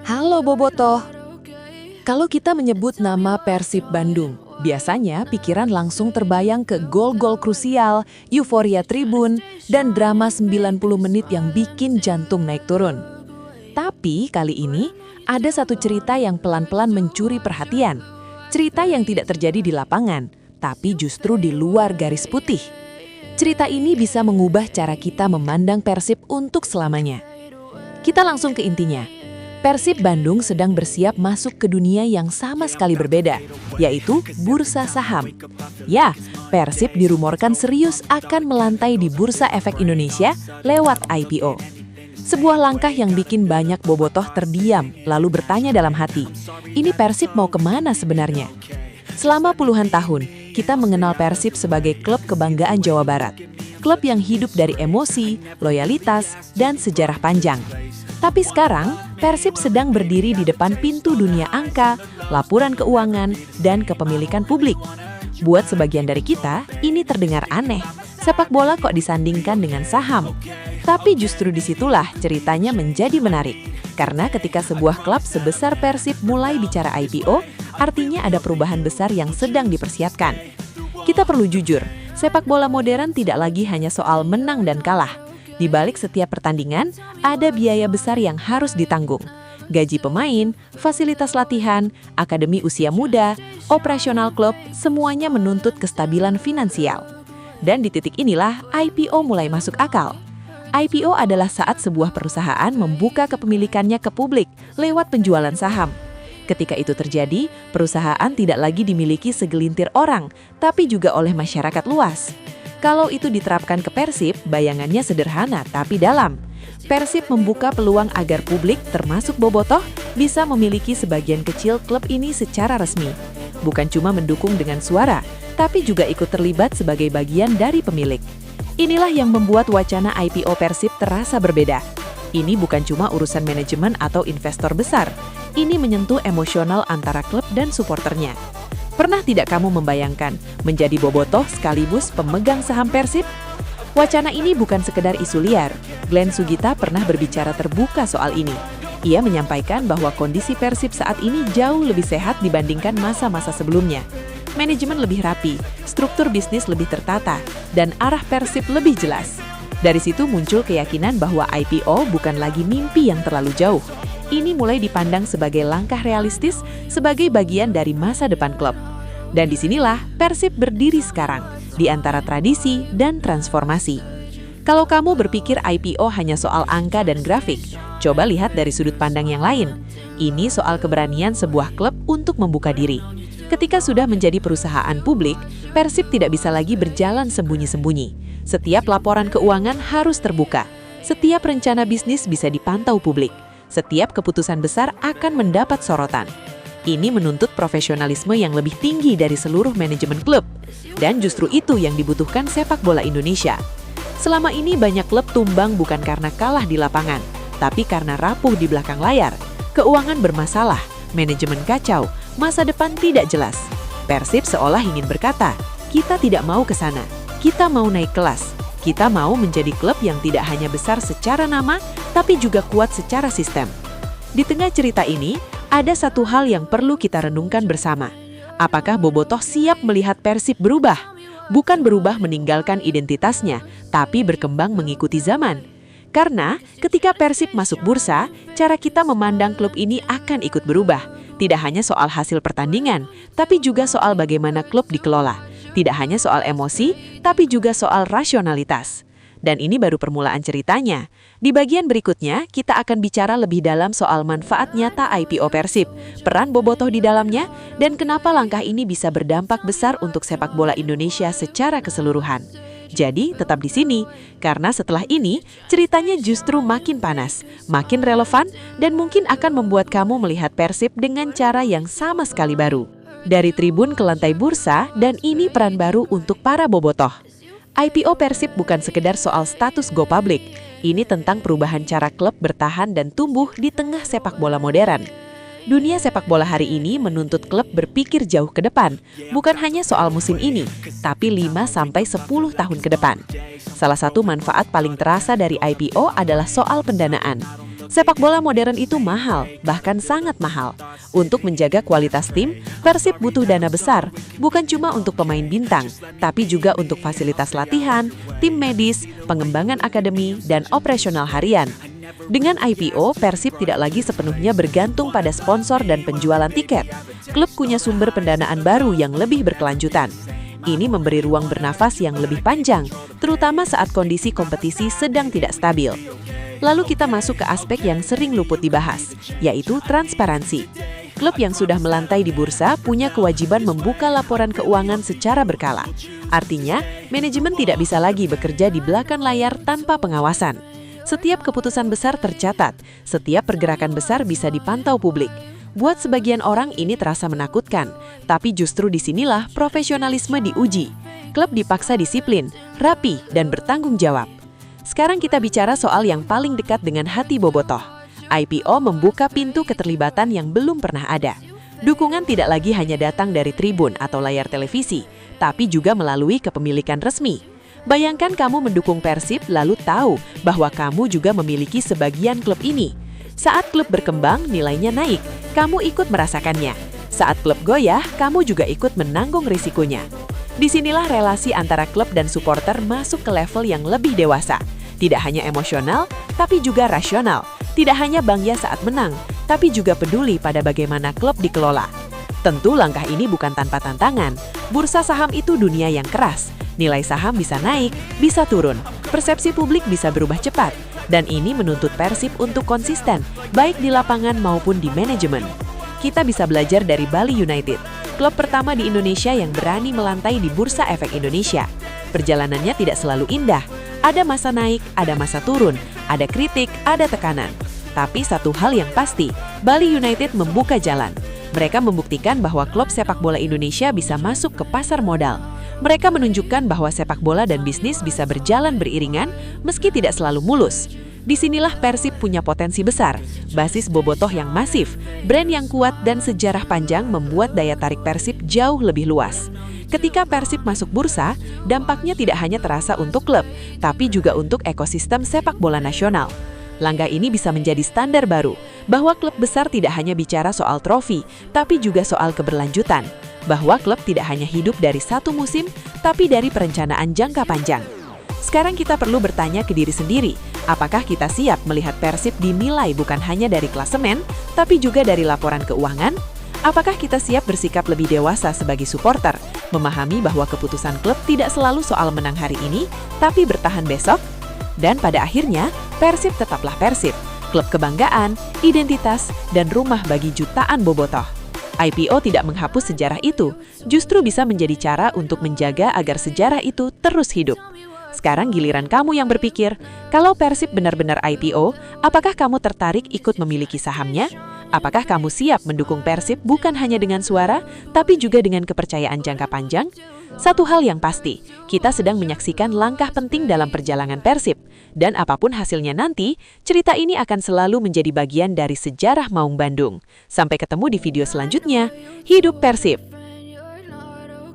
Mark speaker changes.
Speaker 1: Halo Bobotoh, kalau kita menyebut nama Persib Bandung, biasanya pikiran langsung terbayang ke gol-gol krusial, euforia tribun, dan drama 90 menit yang bikin jantung naik turun. Tapi kali ini, ada satu cerita yang pelan-pelan mencuri perhatian. Cerita yang tidak terjadi di lapangan, tapi justru di luar garis putih. Cerita ini bisa mengubah cara kita memandang Persib untuk selamanya. Kita langsung ke intinya. Persib Bandung sedang bersiap masuk ke dunia yang sama sekali berbeda, yaitu bursa saham. Ya, Persib dirumorkan serius akan melantai di Bursa Efek Indonesia lewat IPO. Sebuah langkah yang bikin banyak bobotoh terdiam, lalu bertanya dalam hati, ini Persib mau kemana sebenarnya? Selama puluhan tahun, kita mengenal Persib sebagai klub kebanggaan Jawa Barat. Klub yang hidup dari emosi, loyalitas, dan sejarah panjang. Tapi sekarang, Persib sedang berdiri di depan pintu dunia angka, laporan keuangan, dan kepemilikan publik. Buat sebagian dari kita, ini terdengar aneh. Sepak bola kok disandingkan dengan saham? Tapi justru disitulah ceritanya menjadi menarik. Karena ketika sebuah klub sebesar Persib mulai bicara IPO, artinya ada perubahan besar yang sedang dipersiapkan. Kita perlu jujur, sepak bola modern tidak lagi hanya soal menang dan kalah. Di balik setiap pertandingan, ada biaya besar yang harus ditanggung. Gaji pemain, fasilitas latihan, akademi usia muda, operasional klub, semuanya menuntut kestabilan finansial. Dan di titik inilah IPO mulai masuk akal. IPO adalah saat sebuah perusahaan membuka kepemilikannya ke publik lewat penjualan saham. Ketika itu terjadi, perusahaan tidak lagi dimiliki segelintir orang, tapi juga oleh masyarakat luas. Kalau itu diterapkan ke Persib, bayangannya sederhana tapi dalam. Persib membuka peluang agar publik, termasuk bobotoh, bisa memiliki sebagian kecil klub ini secara resmi. Bukan cuma mendukung dengan suara, tapi juga ikut terlibat sebagai bagian dari pemilik. Inilah yang membuat wacana IPO Persib terasa berbeda. Ini bukan cuma urusan manajemen atau investor besar. Ini menyentuh emosional antara klub dan suporternya. Pernah tidak kamu membayangkan menjadi bobotoh sekaligus pemegang saham Persib? Wacana ini bukan sekedar isu liar. Glenn Sugita pernah berbicara terbuka soal ini. Ia menyampaikan bahwa kondisi Persib saat ini jauh lebih sehat dibandingkan masa-masa sebelumnya. Manajemen lebih rapi, struktur bisnis lebih tertata, dan arah Persib lebih jelas. Dari situ muncul keyakinan bahwa IPO bukan lagi mimpi yang terlalu jauh. Ini mulai dipandang sebagai langkah realistis sebagai bagian dari masa depan klub. Dan disinilah Persib berdiri sekarang, di antara tradisi dan transformasi. Kalau kamu berpikir IPO hanya soal angka dan grafik, coba lihat dari sudut pandang yang lain. Ini soal keberanian sebuah klub untuk membuka diri. Ketika sudah menjadi perusahaan publik, Persib tidak bisa lagi berjalan sembunyi-sembunyi. Setiap laporan keuangan harus terbuka. Setiap rencana bisnis bisa dipantau publik. Setiap keputusan besar akan mendapat sorotan. Ini menuntut profesionalisme yang lebih tinggi dari seluruh manajemen klub. Dan justru itu yang dibutuhkan sepak bola Indonesia. Selama ini banyak klub tumbang bukan karena kalah di lapangan, tapi karena rapuh di belakang layar. Keuangan bermasalah, manajemen kacau, masa depan tidak jelas. Persib seolah ingin berkata, kita tidak mau ke sana, kita mau naik kelas. Kita mau menjadi klub yang tidak hanya besar secara nama, tapi juga kuat secara sistem. Di tengah cerita ini, ada satu hal yang perlu kita renungkan bersama. Apakah bobotoh siap melihat Persib berubah? Bukan berubah meninggalkan identitasnya, tapi berkembang mengikuti zaman. Karena ketika Persib masuk bursa, cara kita memandang klub ini akan ikut berubah. Tidak hanya soal hasil pertandingan, tapi juga soal bagaimana klub dikelola. Tidak hanya soal emosi, tapi juga soal rasionalitas. Dan ini baru permulaan ceritanya. Di bagian berikutnya, kita akan bicara lebih dalam soal manfaat nyata IPO Persib, peran bobotoh di dalamnya, dan kenapa langkah ini bisa berdampak besar untuk sepak bola Indonesia secara keseluruhan. Jadi, tetap di sini, karena setelah ini, ceritanya justru makin panas, makin relevan, dan mungkin akan membuat kamu melihat Persib dengan cara yang sama sekali baru. Dari tribun ke lantai bursa, dan ini peran baru untuk para bobotoh. IPO Persib bukan sekedar soal status go public. Ini tentang perubahan cara klub bertahan dan tumbuh di tengah sepak bola modern. Dunia sepak bola hari ini menuntut klub berpikir jauh ke depan, bukan hanya soal musim ini, tapi 5-10 tahun ke depan. Salah satu manfaat paling terasa dari IPO adalah soal pendanaan. Sepak bola modern itu mahal, bahkan sangat mahal. Untuk menjaga kualitas tim, Persib butuh dana besar, bukan cuma untuk pemain bintang, tapi juga untuk fasilitas latihan, tim medis, pengembangan akademi, dan operasional harian. Dengan IPO, Persib tidak lagi sepenuhnya bergantung pada sponsor dan penjualan tiket. Klub punya sumber pendanaan baru yang lebih berkelanjutan. Ini memberi ruang bernafas yang lebih panjang, terutama saat kondisi kompetisi sedang tidak stabil. Lalu kita masuk ke aspek yang sering luput dibahas, yaitu transparansi. Klub yang sudah melantai di bursa punya kewajiban membuka laporan keuangan secara berkala. Artinya, manajemen tidak bisa lagi bekerja di belakang layar tanpa pengawasan. Setiap keputusan besar tercatat, setiap pergerakan besar bisa dipantau publik. Buat sebagian orang ini terasa menakutkan, tapi justru disinilah profesionalisme diuji. Klub dipaksa disiplin, rapi, dan bertanggung jawab. Sekarang kita bicara soal yang paling dekat dengan hati bobotoh. IPO membuka pintu keterlibatan yang belum pernah ada. Dukungan tidak lagi hanya datang dari tribun atau layar televisi, tapi juga melalui kepemilikan resmi. Bayangkan kamu mendukung Persib lalu tahu bahwa kamu juga memiliki sebagian klub ini. Saat klub berkembang, nilainya naik, kamu ikut merasakannya. Saat klub goyah, kamu juga ikut menanggung risikonya. Disinilah relasi antara klub dan supporter masuk ke level yang lebih dewasa. Tidak hanya emosional, tapi juga rasional. Tidak hanya bangga saat menang, tapi juga peduli pada bagaimana klub dikelola. Tentu langkah ini bukan tanpa tantangan. Bursa saham itu dunia yang keras. Nilai saham bisa naik, bisa turun. Persepsi publik bisa berubah cepat. Dan ini menuntut Persib untuk konsisten, baik di lapangan maupun di manajemen. Kita bisa belajar dari Bali United, klub pertama di Indonesia yang berani melantai di Bursa Efek Indonesia. Perjalanannya tidak selalu indah. Ada masa naik, ada masa turun, ada kritik, ada tekanan. Tapi satu hal yang pasti, Bali United membuka jalan. Mereka membuktikan bahwa klub sepak bola Indonesia bisa masuk ke pasar modal. Mereka menunjukkan bahwa sepak bola dan bisnis bisa berjalan beriringan meski tidak selalu mulus. Disinilah Persib punya potensi besar, basis bobotoh yang masif, brand yang kuat dan sejarah panjang membuat daya tarik Persib jauh lebih luas. Ketika Persib masuk bursa, dampaknya tidak hanya terasa untuk klub, tapi juga untuk ekosistem sepak bola nasional. Langkah ini bisa menjadi standar baru, bahwa klub besar tidak hanya bicara soal trofi, tapi juga soal keberlanjutan. Bahwa klub tidak hanya hidup dari satu musim, tapi dari perencanaan jangka panjang. Sekarang kita perlu bertanya ke diri sendiri, apakah kita siap melihat Persib dinilai bukan hanya dari klasemen, tapi juga dari laporan keuangan? Apakah kita siap bersikap lebih dewasa sebagai supporter, memahami bahwa keputusan klub tidak selalu soal menang hari ini, tapi bertahan besok? Dan pada akhirnya, Persib tetaplah Persib, klub kebanggaan, identitas, dan rumah bagi jutaan bobotoh. IPO tidak menghapus sejarah itu, justru bisa menjadi cara untuk menjaga agar sejarah itu terus hidup. Sekarang giliran kamu yang berpikir, kalau Persib benar-benar IPO, apakah kamu tertarik ikut memiliki sahamnya? Apakah kamu siap mendukung Persib bukan hanya dengan suara, tapi juga dengan kepercayaan jangka panjang? Satu hal yang pasti, kita sedang menyaksikan langkah penting dalam perjalanan Persib. Dan apapun hasilnya nanti, cerita ini akan selalu menjadi bagian dari sejarah Maung Bandung. Sampai ketemu di video selanjutnya. Hidup Persib!